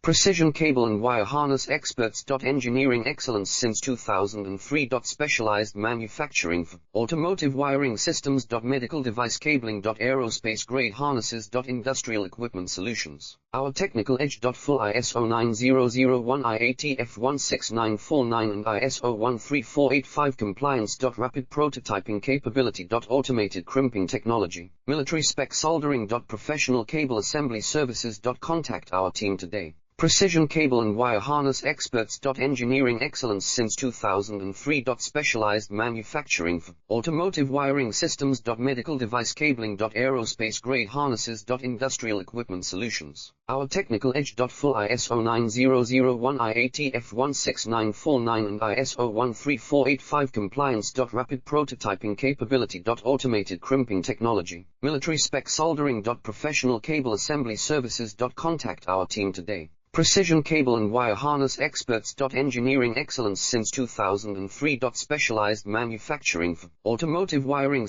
Precision cable and wire harness experts. Engineering excellence since 2003. Specialized manufacturing for automotive wiring systems. Medical device cabling. Aerospace grade harnesses. Industrial equipment solutions. Our technical edge. Full ISO 9001 IATF 16949 and ISO 13485 compliance. Rapid prototyping capability. Automated crimping technology. Military spec soldering. Professional cable assembly services. Contact our team today. Precision cable and wire harness experts. Engineering excellence since 2003. Specialized manufacturing for automotive wiring systems. Medical device cabling. Aerospace grade harnesses. Industrial equipment solutions. Our technical edge. Full ISO 9001 IATF 16949 and ISO 13485 compliance. Rapid prototyping capability. Automated crimping technology. Military spec soldering. Professional cable assembly services. Contact our team today. Precision cable and wire harness experts. Engineering excellence since 2003. Specialized manufacturing for automotive wiring